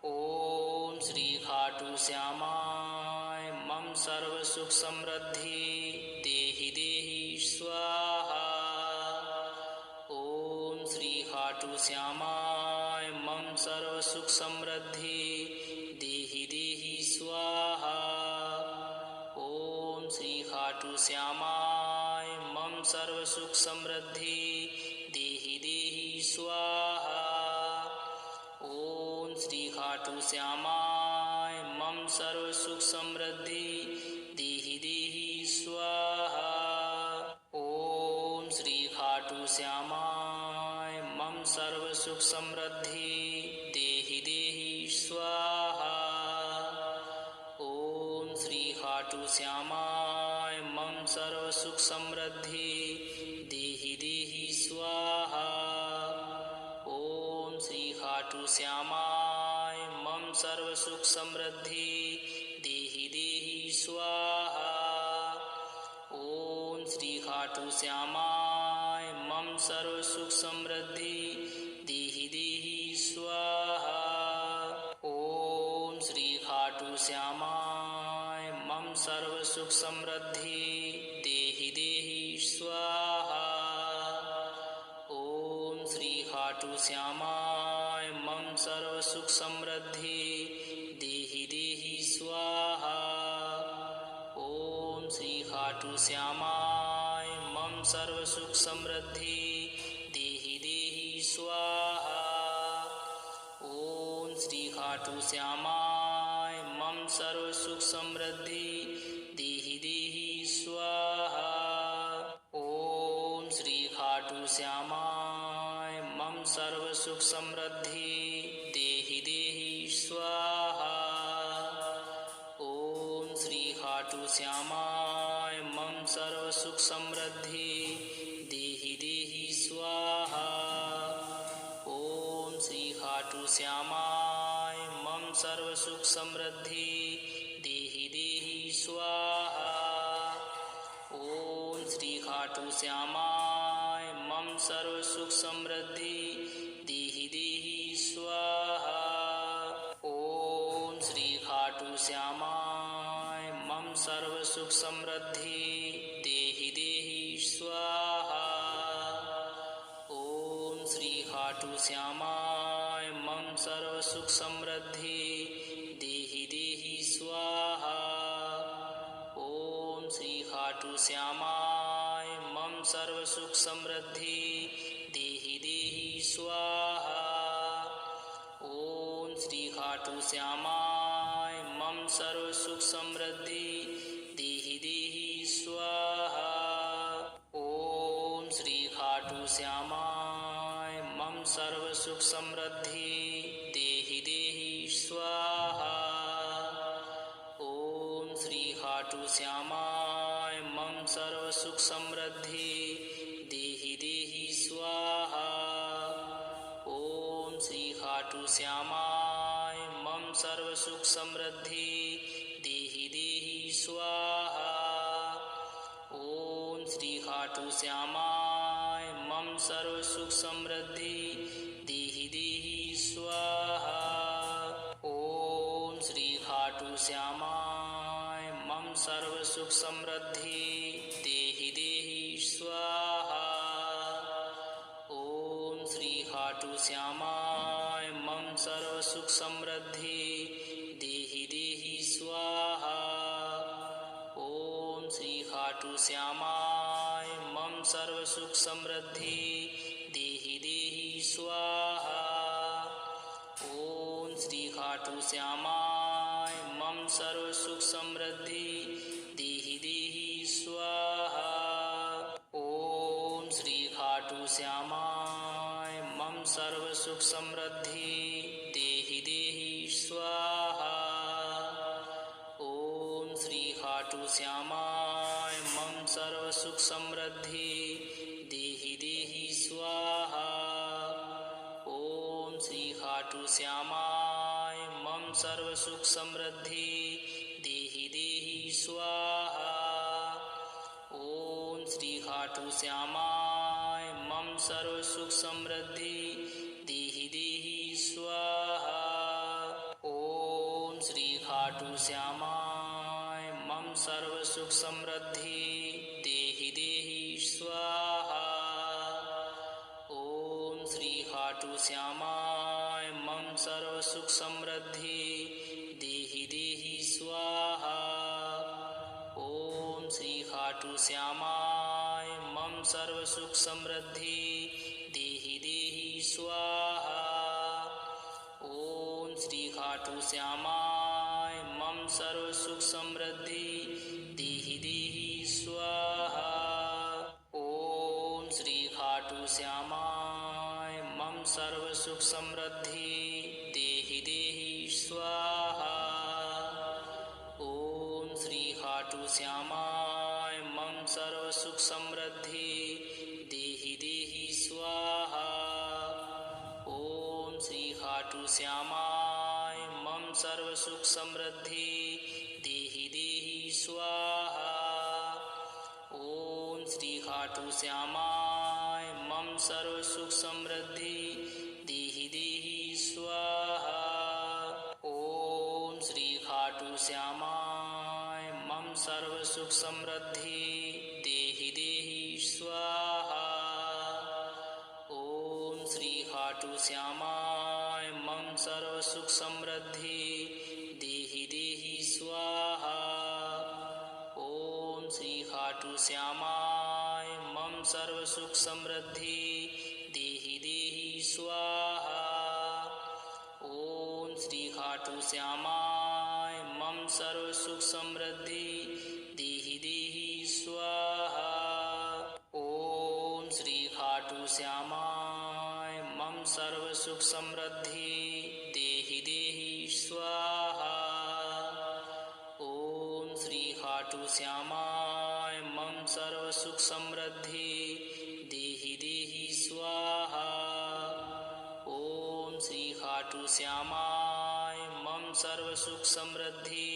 Speaker 2: ओम श्री खाटू श्यामाय मम सर्व सुख समृद्धि देहि देहि स्वाहा। ओम श्री खाटू श्यामाय मम सर्व सुख समृद्धि देहि देहि स्वाहा। ओम श्री खाटू श्यामाय मम सर्व सुख समृद्धि देहि देहि स्वाहा। ओम श्री खाटू श्यामाय मम सर्व सुख समृद्धि देहि देहि स्वाहा। ओम श्री खाटू श्यामाय मम सर्व सुख समृद्धि देहि देहि स्वाहा। ओम श्री खाटू श्यामाय मम सर्व सुख समृद्धि देहि देहि स्वाहा। ओम श्री खाटू श्यामाय मम सर्व सुख समृद्धि देहि देहि स्वाहा। ओम श्री खाटू श्यामाय मम सर्व सुख समृद्धि देहि देहि स्वाहा। ओम श्री खाटू श्यामाय मम सर्व सुख समृद्धि देहि देहि स्वाहा। ओम श्री खाटू श्यामाय मम सर्व सुख समृद्धि देहि देहि स्वाहा। ओम श्री खाटू श्यामाय मम सर्व सुख समृद्धि देहि देहि स्वाहा। ओम श्री खाटू श्यामाय मम सर्व सुख समृद्धि देहि देहि स्वाहा। ओम श्री खाटू श्यामाय मम सर्व सुख समृद्धि देहि देहि स्वाहा। ओम श्री खाटू श्यामाय मम सर्व सुख समृद्धि देहि देहि स्वाहा। ओम श्री खाटू श्यामाय मम सर्व सुख समृद्धि देहि देहि स्वाहा। ओम श्री खाटू श्यामाय मम सर्व सुख समृद्धि देहि देहि स्वाहा। ओम श्री खाटू श्यामाय मम सर्व सुख समृद्धि देहि देहि स्वाहा। ओम श्री खाटू श्यामाय मम सर्व सुख समृद्धि देहि देहि स्वाहा। ओम श्री खाटू श्यामाय मम सर्व सुख समृद्धि देहि देहि स्वाहा। ओम श्री खाटू श्यामाय मम सर्व सुख समृद्धि देहि देहि स्वाहा। ओम श्री खाटू श्यामाय मम सर्व सुख समृद्धि देहि देहि स्वाहा। ओम श्री खाटू श्यामाय मम सर्व सुख समृद्धि देहि देहि स्वाहा। ओम श्री खाटू श्यामाय मम सर्व सुख समृद्धि देहि देहि स्वाहा। ओम श्री खाटू श्यामाय मम सर्व सुख समृद्धि देहि देहि स्वाहा। ओम श्री खाटू श्यामाय मम सर्व सुख समृद्धि देहि देहि स्वाहा। ओम श्री खाटू श्यामाय मम सर्व सुख समृद्धि देहि देहि स्वाहा। ओम श्री खाटू श्यामाय मम सर्व सुख समृद्धि देहि देहि स्वाहा। ओम श्री खाटू श्यामाय मम सर्व सुख समृद्धि देहि देहि स्वाहा। ओम श्री खाटू श्यामाय मम सर्व सुख समृद्धि देहि देहि स्वाहा। ओम श्री खाटू श्यामाय मम सर्व सुख समृद्धि देहि देहि स्वाहा। ओम श्री खाटू श्यामाय मम सर्व सुख समृद्धि देहि देहि स्वाहा। ओम श्री खाटू श्यामाय मम सर्व सुख समृद्धि देहि देहि स्वाहा। ओम श्री खाटू श्यामाय मम सर्व सुख समृद्धि देहि देहि स्वाहा। ओम श्री खाटू श्यामाय मम सर्व सुख समृद्धि देहि देहि स्वाहा। ओम श्री खाटू श्यामाय मम सर्व सुख समृद्धि देहि देहि स्वाहा। ओम श्री खाटू श्यामाय मम सर्व सुख समृद्धि देहि देहि स्वाहा। ओम श्री खाटू श्यामाय मम सर्व सुख समृद्धि देहि देहि स्वाहा। ओम श्री खाटू श्यामाय मम सर्व सुख समृद्धि देहि देहि स्वाहा। ओम श्री खाटू श्यामाय मम सर्व सुख समृद्धि देहि देहि स्वाहा। ओम श्री खाटू श्यामाय मम सर्व सुख समृद्धि देहि देहि स्वाहा। ओम श्री खाटू श्यामाय मम सर्व सुख समृद्धि देहि देहि स्वाहा। ओम श्री खाटू श्यामाय मम सर्व सुख समृद्धि देहि देहि स्वाहा। ओम श्री खाटू श्यामाय मम सर्व सुख समृद्धि देहि देहि स्वाहा। ओम श्री खाटू श्यामाय मम सर्व सुख समृद्धि देहि देहि स्वाहा। ओम श्री खाटू श्यामाय मम सर्व सुख समृद्धि देहि देहि स्वाहा। ओम श्री खाटू श्यामाय मम सर्व सुख समृद्धि देहि देहि स्वाहा। ओम श्री खाटू श्यामाय मम सर्व सुख समृद्धि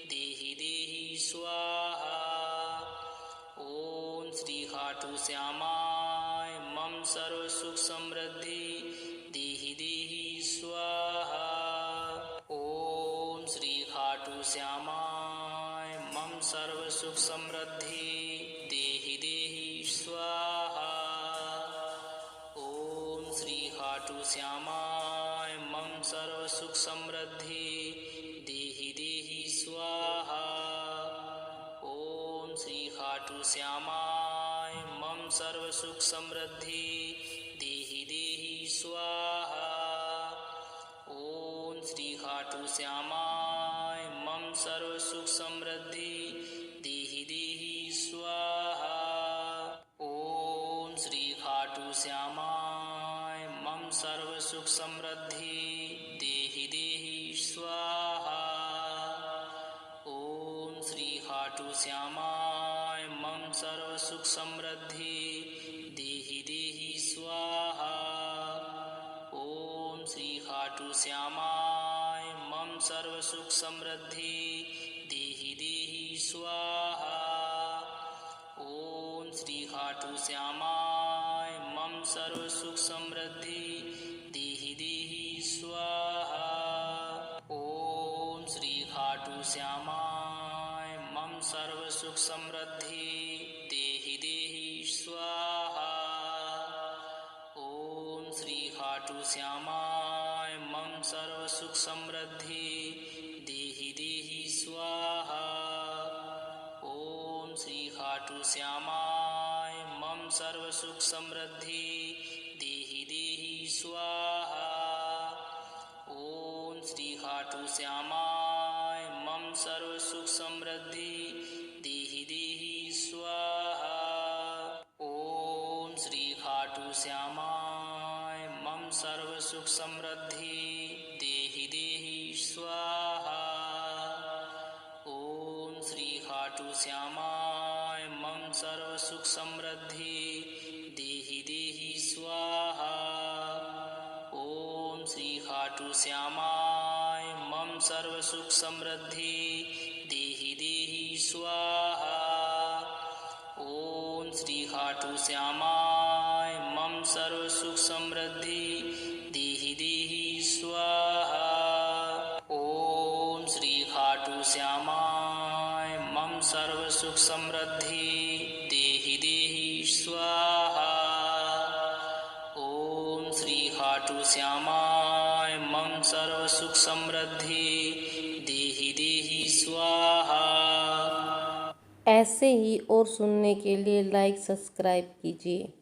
Speaker 2: देहि देहि स्वाहा। ओम श्री खाटू श्यामाय मम सर्व सुख समृद्धि देहि देहि स्वाहा। ओम श्री खाटू श्यामाय मम सर्व सुख समृद्धि देहि देहि स्वाहा। ओम श्री खाटू श्यामाय मम सर्व सुख समृद्धि देहि देहि स्वाहा। ओम श्री खाटू श्यामाय मम सर्व सुख समृद्धि देहि देहि स्वाहा। ओम श्री खाटू श्यामाय मम सर्व सुख समृद्धि देहि देहि स्वाहा। ओम श्री खाटू श्यामाय मम सर्व सुख समृद्धि देहि देहि स्वाहा। ओम श्री खाटू श्यामाय मम सर्व सुख समृद्धि देहि देहि स्वाहा। ओम श्री खाटू श्यामाय मम सर्व सुख समृद्धि देहि देहि स्वाहा। ओम श्री खाटू श्यामाय मम सर्व सुख समृद्धि देहि देहि स्वाहा। ओम श्री खाटू श्यामाय मम सर्व सुख समृद्धि देहि देहि स्वाहा। ओम श्री खाटू श्यामाय मम सर्व सुख समृद्धि देहि देहि स्वाहा। ओम श्री खाटू श्यामाय मम सर्व सुख समृद्धि देहि देहि स्वाहा। ओम श्री खाटू श्यामाय मम सर्व सुख समृद्धि देहि देहि स्वाहा। ओम श्री खाटू श्यामाय मम सर्व सुख समृद्धि देहि देहि स्वाहा। ओम श्री खाटू श्यामाय मम सर्व सुख समृद्धि देहि देहि स्वाहा। ओम श्री खाटू श्यामाय मम सर्व सुख समृद्धि देहि देहि स्वाहा। ओम श्री खाटू श्यामाय मम सर्व सुख समृद्धि देहि देहि स्वाहा। ओम श्री खाटू श्यामाय मम सर्व सुख समृद्धि देहि देहि स्वाहा। ओम श्री खाटू श्यामाय मम सर्व सुख समृद्धि देहि देहि स्वाहा।
Speaker 1: ऐसे ही और सुनने के लिए लाइक सब्सक्राइब कीजिए।